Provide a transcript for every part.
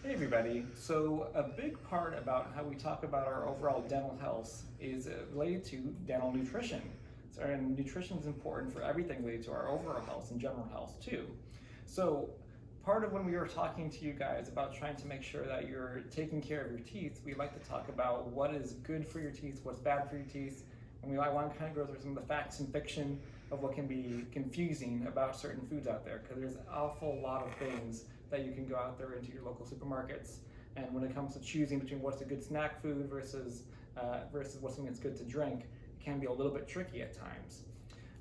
Hey everybody. So a big part about how we talk about our overall dental health is related to dental nutrition. And nutrition is important for everything related to our overall health and general health too. So part of when we were talking to you guys about trying to make sure that you're taking care of your teeth, we like to talk about what is good for your teeth, what's bad for your teeth, and I want to kind of go through some of the facts and fiction of what can be confusing about certain foods out there, because there's an awful lot of things that you can go out there into your local supermarkets. And when it comes to choosing between what's a good snack food versus what's something that's good to drink, it can be a little bit tricky at times.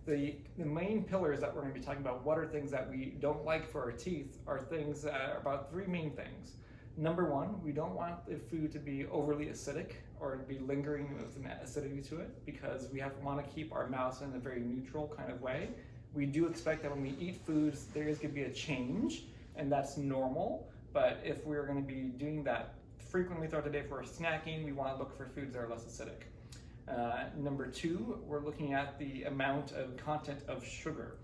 The main pillars that we're going to be talking about, what are things that we don't like for our teeth, are things that are about three main things. Number one, we don't want the food to be overly acidic or to be lingering with an acidity to it, because we want to keep our mouths in a very neutral kind of way. We do expect that when we eat foods, there is going to be a change, and that's normal. But if we're going to be doing that frequently throughout the day for snacking, we want to look for foods that are less acidic. Number two, we're looking at the amount of content of sugar.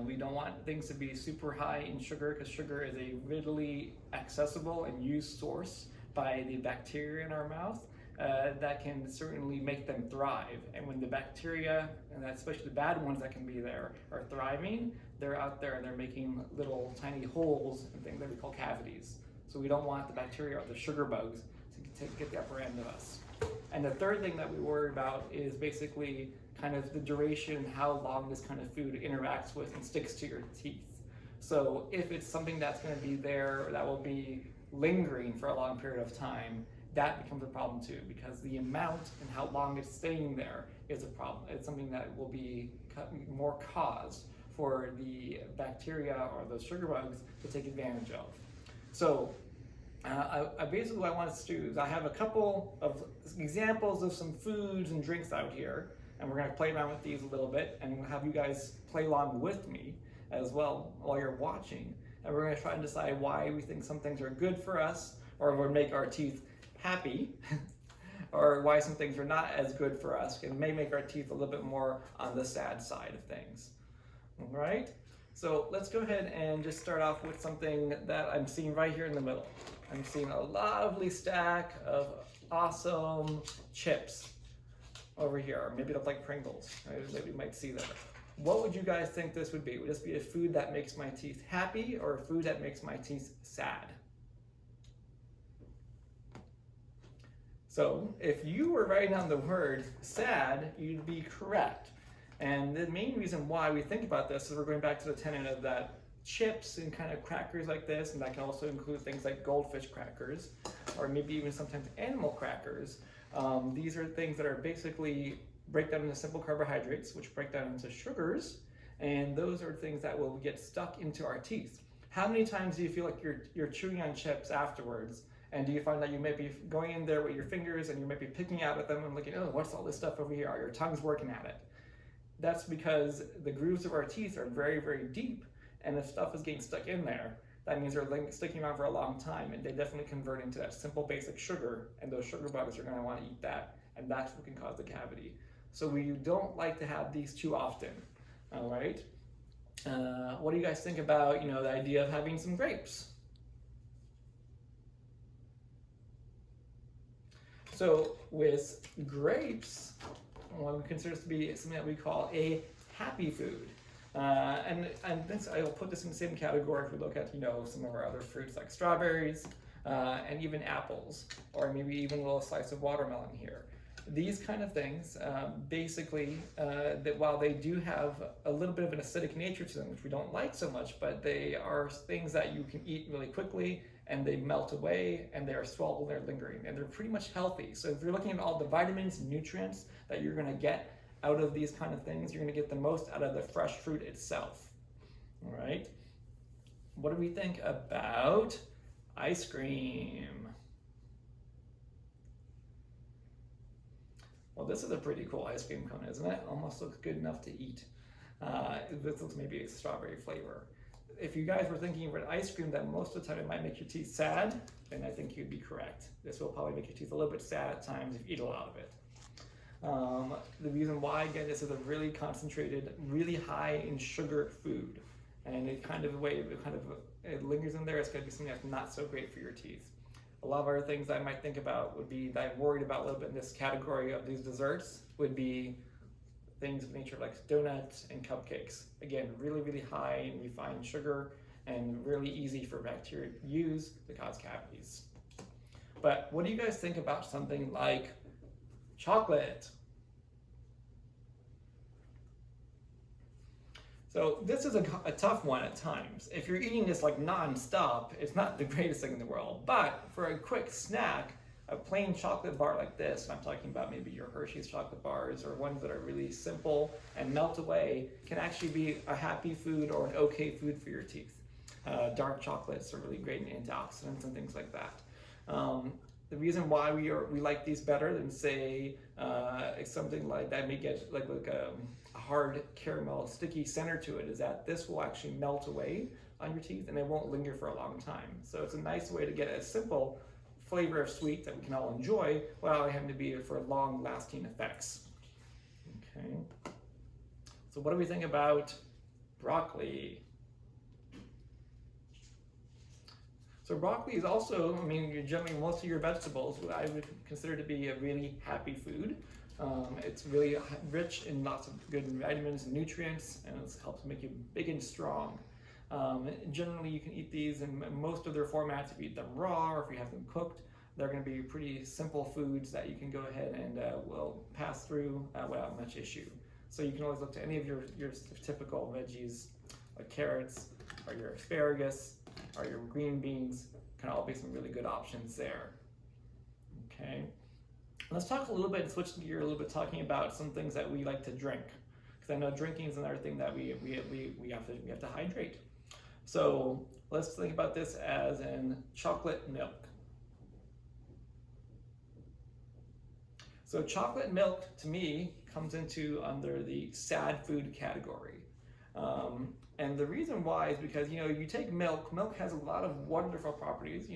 We don't want things to be super high in sugar, because sugar is a readily accessible and used source by the bacteria in our mouth that can certainly make them thrive. And when the bacteria, and especially the bad ones that can be there, are thriving, they're out there and they're making little tiny holes and things that we call cavities. So we don't want the bacteria or the sugar bugs to get the upper end of us. And the third thing that we worry about is basically kind of the duration, how long this kind of food interacts with and sticks to your teeth. So if it's something that's going to be there that will be lingering for a long period of time, that becomes a problem too, because the amount and how long it's staying there is a problem. It's something that will be more cause for the bacteria or those sugar bugs to take advantage of. So basically what I want us to do is I have a couple of examples of some foods and drinks out here, and we're going to play around with these a little bit, and we'll have you guys play along with me as well while you're watching. And we're going to try and decide why we think some things are good for us or would make our teeth happy, or why some things are not as good for us and may make our teeth a little bit more on the sad side of things. All right? So let's go ahead and just start off with something that I'm seeing right here in the middle. I'm seeing a lovely stack of awesome chips over here. Or maybe it looks like Pringles. Right? Maybe you might see that. What would you guys think this would be? Would this be a food that makes my teeth happy or a food that makes my teeth sad? So if you were writing down the word sad, you'd be correct. And the main reason why we think about this is we're going back to the tenet of that chips and kind of crackers like this, and that can also include things like goldfish crackers, or maybe even sometimes animal crackers. These are things that are basically break down into simple carbohydrates, which break down into sugars, and those are things that will get stuck into our teeth. How many times do you feel like you're chewing on chips afterwards, and do you find that you may be going in there with your fingers and you might be picking out at them and looking, oh, what's all this stuff over here? Or your tongue's working at it. That's because the grooves of our teeth are very, very deep, and if stuff is getting stuck in there, that means they're sticking around for a long time, and they definitely convert into that simple basic sugar, and those sugar bugs are going to want to eat that, and that's what can cause the cavity. So we don't like to have these too often. All right. What do you guys think about, the idea of having some grapes? So with grapes, what we consider to be something that we call a happy food. And this, I'll put this in the same category if we look at, some of our other fruits like strawberries and even apples, or maybe even a little slice of watermelon here. These kind of things, basically, that while they do have a little bit of an acidic nature to them, which we don't like so much, but they are things that you can eat really quickly, and they melt away, and they are swallowable, they're lingering, and they're pretty much healthy. So if you're looking at all the vitamins and nutrients that you're going to get out of these kind of things, you're going to get the most out of the fresh fruit itself. All right. What do we think about ice cream? Well, this is a pretty cool ice cream cone, isn't it? Almost looks good enough to eat. This looks maybe a strawberry flavor. If you guys were thinking of an ice cream that most of the time it might make your teeth sad, then I think you'd be correct. This will probably make your teeth a little bit sad at times if you eat a lot of it. The reason why, again, this is a really concentrated, really high in sugar food. And it kind of it lingers in there, it's going to be something that's not so great for your teeth. A lot of other things I might think about would be that I'm worried about a little bit in this category of these desserts would be things of nature like donuts and cupcakes. Again, really, really high in refined sugar and really easy for bacteria to use to cause cavities. But what do you guys think about something like chocolate? So this is a tough one at times. If you're eating this like non-stop, it's not the greatest thing in the world. But for a quick snack, a plain chocolate bar like this, and I'm talking about maybe your Hershey's chocolate bars or ones that are really simple and melt away, can actually be a happy food or an okay food for your teeth. Dark chocolates are really great in antioxidants and things like that. The reason why we like these better than say something like that may get like a hard caramel sticky center to it is that this will actually melt away on your teeth and it won't linger for a long time. So it's a nice way to get a simple flavor of sweet that we can all enjoy without having to be for long lasting effects. Okay. So what do we think about broccoli? So broccoli is also, I mean, you're generally most of your vegetables, what I would consider to be a really happy food. It's really rich in lots of good vitamins and nutrients, and it helps make you big and strong. Generally, you can eat these in most of their formats. If you eat them raw or if you have them cooked, they're going to be pretty simple foods that you can go ahead and will pass through without much issue. So you can always look to any of your typical veggies, like carrots or your asparagus or your green beans, can all be some really good options there. Okay. Let's talk a little bit, switch gear a little bit, talking about some things that we like to drink, because I know drinking is another thing that we have to hydrate. So let's think about this as in chocolate milk. So chocolate milk to me comes under the sad food category. And the reason why is because, you take milk has a lot of wonderful properties,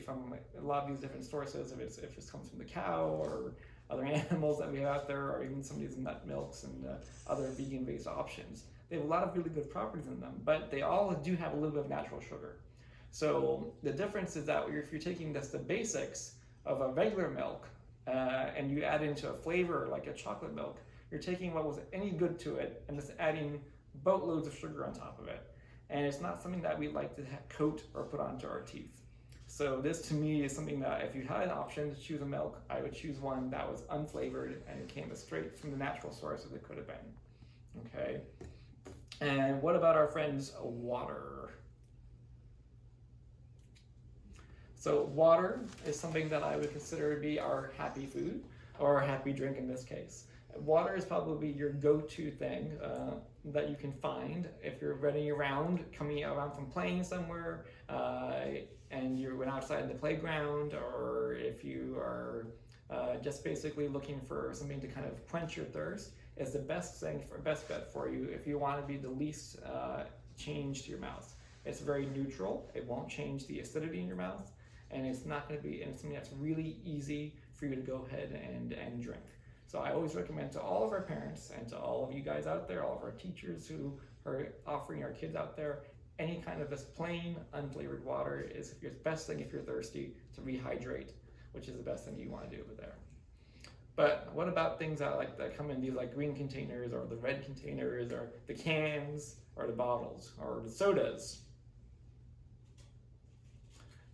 from a lot of these different sources, if it comes from the cow or other animals that we have out there, or even some of these nut milks and other vegan-based options. They have a lot of really good properties in them, but they all do have a little bit of natural sugar. So the difference is that if you're taking the basics of a regular milk and you add into a flavor like a chocolate milk, you're taking what was any good to it and just adding boatloads of sugar on top of it. And it's not something that we like to coat or put onto our teeth. So this to me is something that if you had an option to choose a milk, I would choose one that was unflavored and it came as straight from the natural source as it could have been. Okay. And what about our friends water? So water is something that I would consider to be our happy food, or our happy drink in this case. Water is probably your go-to thing that you can find if you're running around, coming around from playing somewhere, and you went outside in the playground, or if you are just basically looking for something to kind of quench your thirst. Is the best bet for you if you want to be the least change to your mouth. It's very neutral. It won't change the acidity in your mouth, and it's not going to be, and it's something that's really easy for you to go ahead and drink. So I always recommend to all of our parents and to all of you guys out there, all of our teachers who are offering our kids out there, any kind of this plain, unflavored water is your best thing if you're thirsty to rehydrate, which is the best thing you want to do over there. But what about things that come in these like green containers or the red containers or the cans or the bottles or the sodas?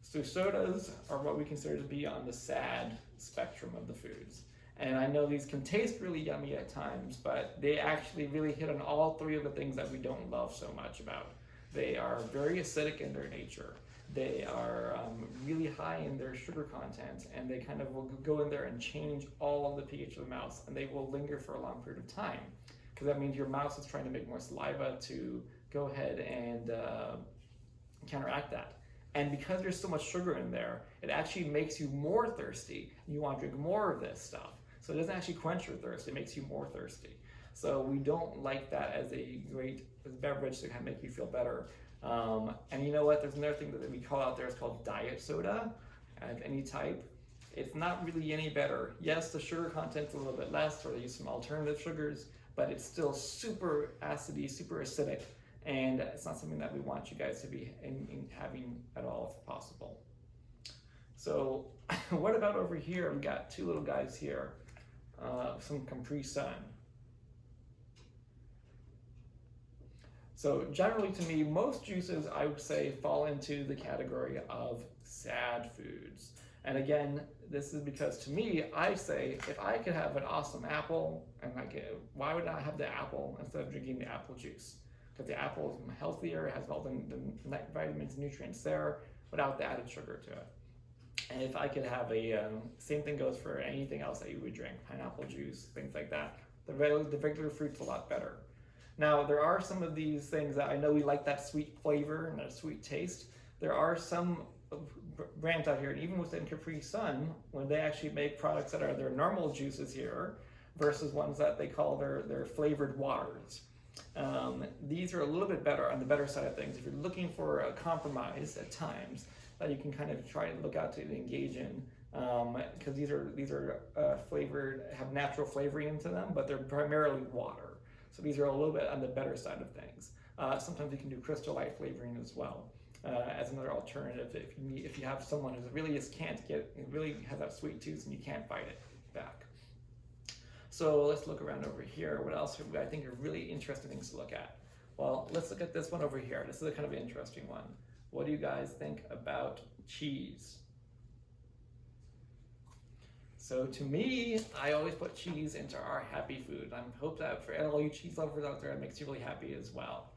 So sodas are what we consider to be on the sad spectrum of the foods. And I know these can taste really yummy at times, but they actually really hit on all three of the things that we don't love so much about. They are very acidic in their nature. They are really high in their sugar content, and they kind of will go in there and change all of the pH of the mouth, and they will linger for a long period of time. Because that means your mouth is trying to make more saliva to go ahead and counteract that. And because there's so much sugar in there, it actually makes you more thirsty. You want to drink more of this stuff. So it doesn't actually quench your thirst, it makes you more thirsty. So we don't like that as a great beverage to kind of make you feel better. And you know what, there's another thing that we call out there, it's called diet soda of any type. It's not really any better. Yes, the sugar content's a little bit less, or they use some alternative sugars, but it's still super acidy, super acidic, and it's not something that we want you guys to be having at all if possible. So what about over here? We got two little guys here, some Capri Sun. So generally to me, most juices I would say fall into the category of sad foods. And again, this is because to me, I say if I could have an awesome apple, and why would I have the apple instead of drinking the apple juice? Because the apple is healthier, has all the vitamins and nutrients there without the added sugar to it. And if I could have same thing goes for anything else that you would drink, pineapple juice, things like that. The regular fruit's a lot better. Now, there are some of these things that I know we like that sweet flavor and that sweet taste. There are some brands out here, and even within Capri Sun, when they actually make products that are their normal juices here versus ones that they call their flavored waters. These are a little bit better, on the better side of things. If you're looking for a compromise at times that you can kind of try to look out to engage in, because these are flavored, have natural flavoring into them, but they're primarily water. So these are a little bit on the better side of things. Sometimes you can do Crystal Light flavoring as well as another alternative if you have someone who really just really has that sweet tooth and you can't fight it back. So let's look around over here. What else I think are really interesting things to look at? Well, let's look at this one over here. This is a kind of an interesting one. What do you guys think about cheese? So to me, I always put cheese into our happy food. I hope that for all you cheese lovers out there, it makes you really happy as well.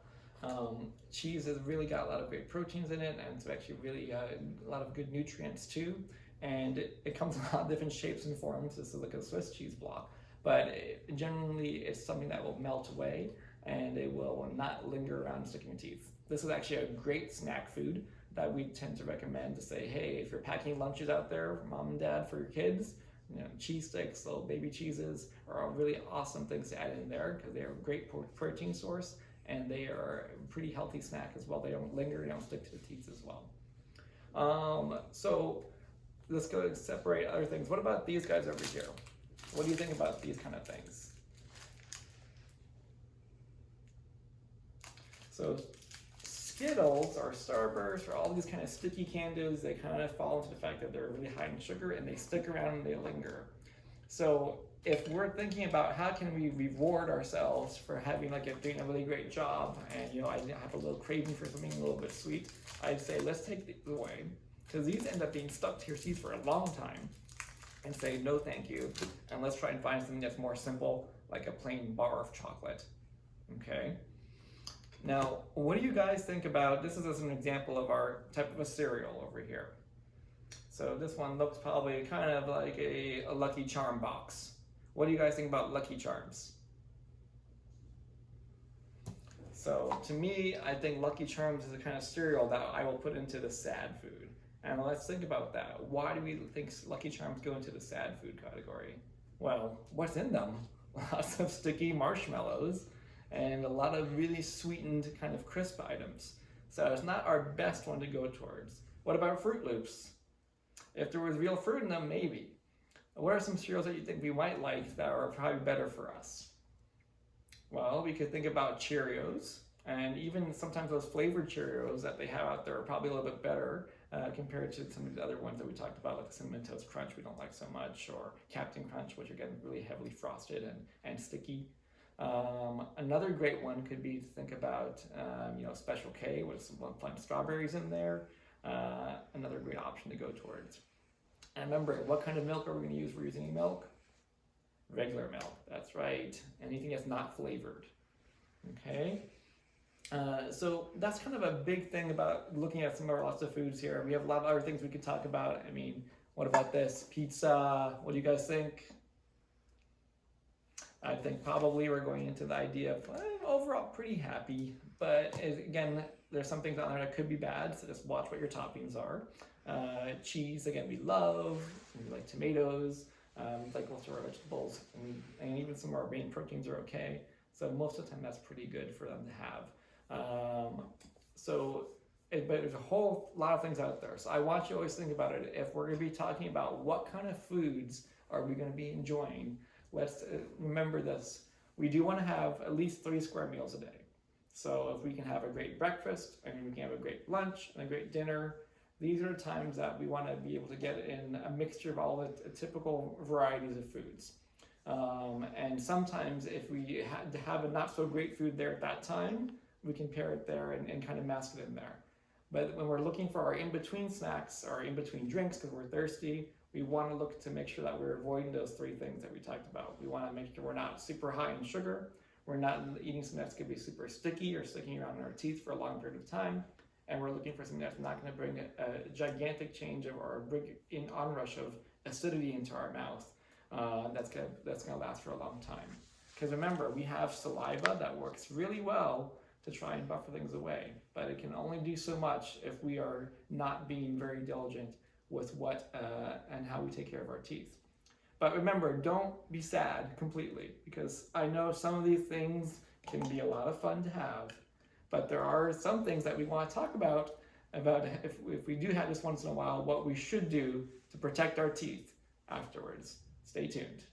Cheese has really got a lot of great proteins in it, and it's actually really a lot of good nutrients too. And it comes in a lot of different shapes and forms. This is like a Swiss cheese block, but generally it's something that will melt away and it will not linger around and stick in your teeth. This is actually a great snack food that we tend to recommend to say, hey, if you're packing lunches out there, mom and dad, for your kids, cheese sticks, little baby cheeses are really awesome things to add in there because they are a great protein source and they are a pretty healthy snack as well. They don't linger, they don't stick to the teeth as well. So let's go and separate other things. What about these guys over here? What do you think about these kind of things? So Skittles or Starburst or all these kind of sticky candies, they kind of fall into the fact that they're really high in sugar and they stick around and they linger. So if we're thinking about how can we reward ourselves for having doing a really great job, and I have a little craving for something a little bit sweet, I'd say let's take these away, because these end up being stuck to your teeth for a long time, and say no thank you, and let's try and find something that's more simple, like a plain bar of chocolate. Okay. Now, what do you guys think about, this is as an example of our type of a cereal over here. So this one looks probably kind of like a Lucky Charm box. What do you guys think about Lucky Charms? So to me, I think Lucky Charms is the kind of cereal that I will put into the sad food. And let's think about that. Why do we think Lucky Charms go into the sad food category? Well, what's in them? Lots of sticky marshmallows and a lot of really sweetened kind of crisp items. So it's not our best one to go towards. What about Fruit Loops? If there was real fruit in them, maybe. What are some cereals that you think we might like that are probably better for us? Well, we could think about Cheerios, and even sometimes those flavored Cheerios that they have out there are probably a little bit better compared to some of the other ones that we talked about, like the Cinnamon Toast Crunch we don't like so much, or Captain Crunch, which are getting really heavily frosted and sticky. Another great one could be to think about, Special K with some fun strawberries in there. Another great option to go towards. And remember, what kind of milk are we going to use? We're using milk? Regular milk, that's right. Anything that's not flavored. Okay? So that's kind of a big thing about looking at some of our lots of foods here. We have a lot of other things we could talk about. I mean, what about this? Pizza, what do you guys think? I think probably we're going into the idea of overall pretty happy, but again, there's some things on there that could be bad, so just watch what your toppings are. Cheese, again, we love. We like tomatoes, like most of our vegetables, and even some of our main proteins are okay. So most of the time, that's pretty good for them to have. But there's a whole lot of things out there. So I want you to always think about it. If we're going to be talking about what kind of foods are we going to be enjoying, let's remember this. We do want to have at least 3 square meals a day. So if we can have a great breakfast, and we can have a great lunch and a great dinner, these are times that we want to be able to get in a mixture of all the typical varieties of foods. And sometimes if we had to have a not so great food there at that time, we can pair it there and kind of mask it in there. But when we're looking for our in-between snacks or in-between drinks because we're thirsty, we want to look to make sure that we're avoiding those three things that we talked about. We want to make sure we're not super high in sugar, we're not eating something that's going to be super sticky or sticking around in our teeth for a long period of time, and we're looking for something that's not going to bring a gigantic change or a big onrush of acidity into our mouth. That's gonna last for a long time. Because remember, we have saliva that works really well to try and buffer things away, but it can only do so much if we are not being very diligent with what and how we take care of our teeth. But remember, don't be sad completely, because I know some of these things can be a lot of fun to have, but there are some things that we want to talk about if we do have this once in a while, what we should do to protect our teeth afterwards. Stay tuned.